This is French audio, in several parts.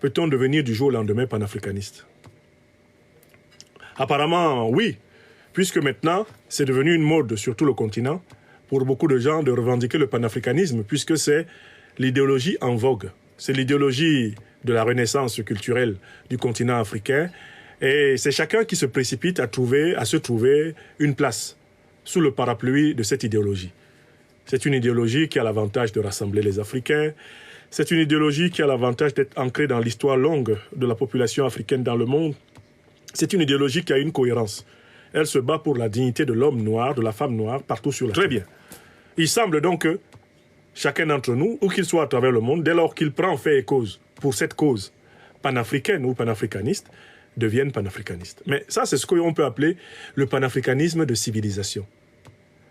peut-on devenir du jour au lendemain panafricaniste? Apparemment, oui, puisque maintenant, c'est devenu une mode sur tout le continent pour beaucoup de gens de revendiquer le panafricanisme, puisque c'est l'idéologie en vogue. C'est l'idéologie de la renaissance culturelle du continent africain. Et c'est chacun qui se précipite à se trouver une place sous le parapluie de cette idéologie. C'est une idéologie qui a l'avantage de rassembler les Africains. C'est une idéologie qui a l'avantage d'être ancrée dans l'histoire longue de la population africaine dans le monde. C'est une idéologie qui a une cohérence. Elle se bat pour la dignité de l'homme noir, de la femme noire, partout sur la terre. Très bien. Il semble donc que chacun d'entre nous, où qu'il soit à travers le monde, dès lors qu'il prend fait et cause pour cette cause panafricaine ou panafricaniste, devienne panafricaniste. Mais ça, c'est ce qu'on peut appeler le panafricanisme de civilisation.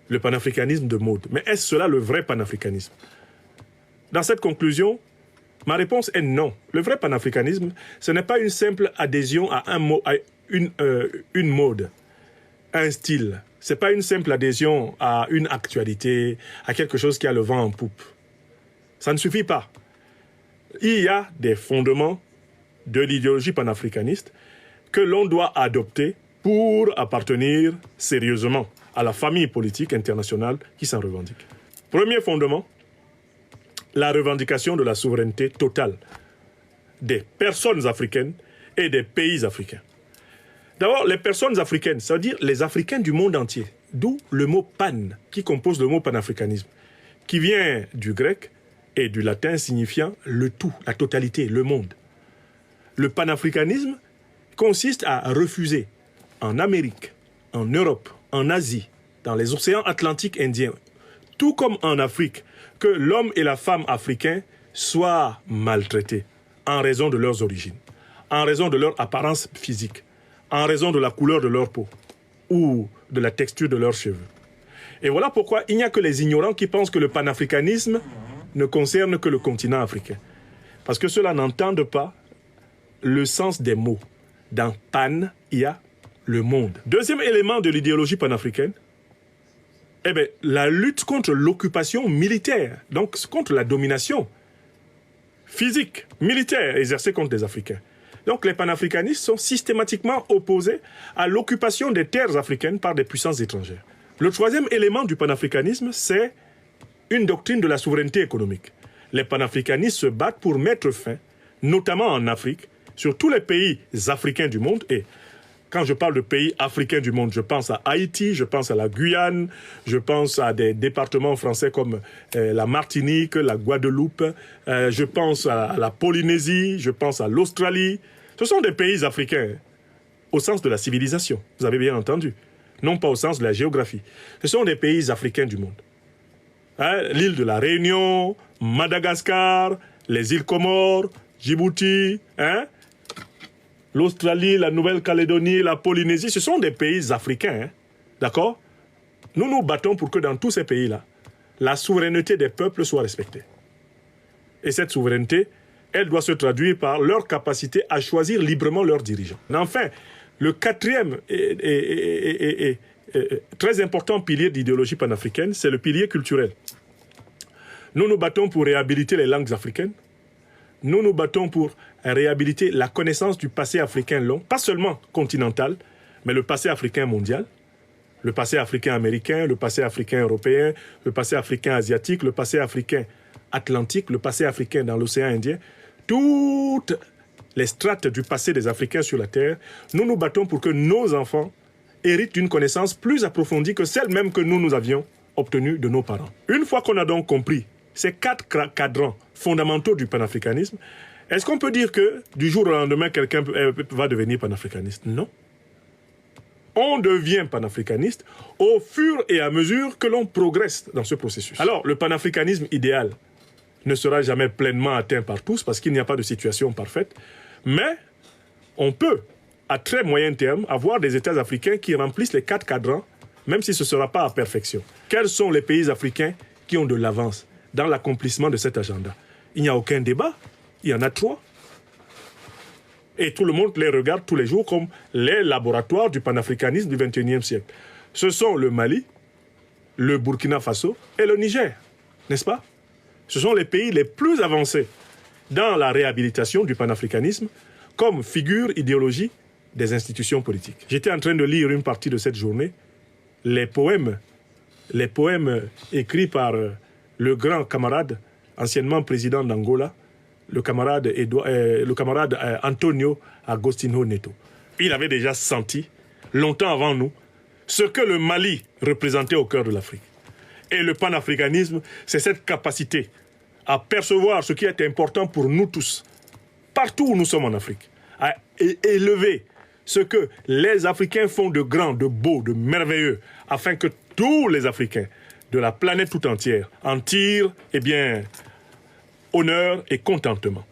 Le panafricanisme de mode. Mais est-ce cela le vrai panafricanisme? Dans cette conclusion, ma réponse est non. Le vrai panafricanisme, ce n'est pas une simple adhésion à une mode, à un style. Ce n'est pas une simple adhésion à une actualité, à quelque chose qui a le vent en poupe. Ça ne suffit pas. Il y a des fondements de l'idéologie panafricaniste que l'on doit adopter pour appartenir sérieusement à la famille politique internationale qui s'en revendique. Premier fondement, la revendication de la souveraineté totale des personnes africaines et des pays africains. D'abord, les personnes africaines, ça veut dire les Africains du monde entier, d'où le mot pan qui compose le mot panafricanisme, qui vient du grec et du latin signifiant le tout, la totalité, le monde. Le panafricanisme consiste à refuser en Amérique, en Europe, en Asie, dans les océans Atlantiques indiens, tout comme en Afrique, que l'homme et la femme africains soient maltraités en raison de leurs origines, en raison de leur apparence physique, en raison de la couleur de leur peau ou de la texture de leurs cheveux. Et voilà pourquoi il n'y a que les ignorants qui pensent que le panafricanisme ne concerne que le continent africain. Parce que ceux-là n'entendent pas le sens des mots. Dans pan, il y a le monde. Deuxième élément de l'idéologie panafricaine, la lutte contre l'occupation militaire, donc contre la domination physique, militaire exercée contre les Africains. Donc les panafricanistes sont systématiquement opposés à l'occupation des terres africaines par des puissances étrangères. Le troisième élément du panafricanisme, c'est une doctrine de la souveraineté économique. Les panafricanistes se battent pour mettre fin, notamment en Afrique, sur tous les pays africains du monde. Et quand je parle de pays africains du monde, je pense à Haïti, je pense à la Guyane, je pense à des départements français comme la Martinique, la Guadeloupe, je pense à la Polynésie, je pense à l'Australie. Ce sont des pays africains au sens de la civilisation, vous avez bien entendu, non pas au sens de la géographie. Ce sont des pays africains du monde. L'île de la Réunion, Madagascar, les îles Comores, Djibouti, l'Australie, la Nouvelle-Calédonie, la Polynésie, ce sont des pays africains, d'accord? Nous nous battons pour que dans tous ces pays-là, la souveraineté des peuples soit respectée. Et cette souveraineté, elle doit se traduire par leur capacité à choisir librement leurs dirigeants. Enfin, le quatrième et très important pilier d'idéologie panafricaine, c'est le pilier culturel. Nous nous battons pour réhabiliter les langues africaines. Nous nous battons pour réhabiliter la connaissance du passé africain long, pas seulement continental, mais le passé africain mondial, le passé africain américain, le passé africain européen, le passé africain asiatique, le passé africain atlantique, le passé africain dans l'océan Indien. Toutes les strates du passé des Africains sur la Terre, nous nous battons pour que nos enfants héritent d'une connaissance plus approfondie que celle même que nous avions obtenue de nos parents. Une fois qu'on a donc compris ces 4 cadrans fondamentaux du panafricanisme, est-ce qu'on peut dire que du jour au lendemain, quelqu'un va devenir panafricaniste? Non. On devient panafricaniste au fur et à mesure que l'on progresse dans ce processus. Alors, le panafricanisme idéal ne sera jamais pleinement atteint par tous parce qu'il n'y a pas de situation parfaite, mais on peut, à très moyen terme, avoir des États africains qui remplissent les 4 cadrans, même si ce ne sera pas à perfection. Quels sont les pays africains qui ont de l'avance dans l'accomplissement de cet agenda? Il n'y a aucun débat, il y en a 3. Et tout le monde les regarde tous les jours comme les laboratoires du panafricanisme du XXIe siècle. Ce sont le Mali, le Burkina Faso et le Niger, n'est-ce pas? Ce sont les pays les plus avancés dans la réhabilitation du panafricanisme comme figure idéologie des institutions politiques. J'étais en train de lire une partie de cette journée, les poèmes écrits par le grand camarade, anciennement président d'Angola, le camarade Antonio Agostinho Neto. Il avait déjà senti, longtemps avant nous, ce que le Mali représentait au cœur de l'Afrique. Et le panafricanisme, c'est cette capacité à percevoir ce qui est important pour nous tous, partout où nous sommes en Afrique, à élever ce que les Africains font de grand, de beau, de merveilleux, afin que tous les Africains de la planète tout entière en tirent, honneur et contentement.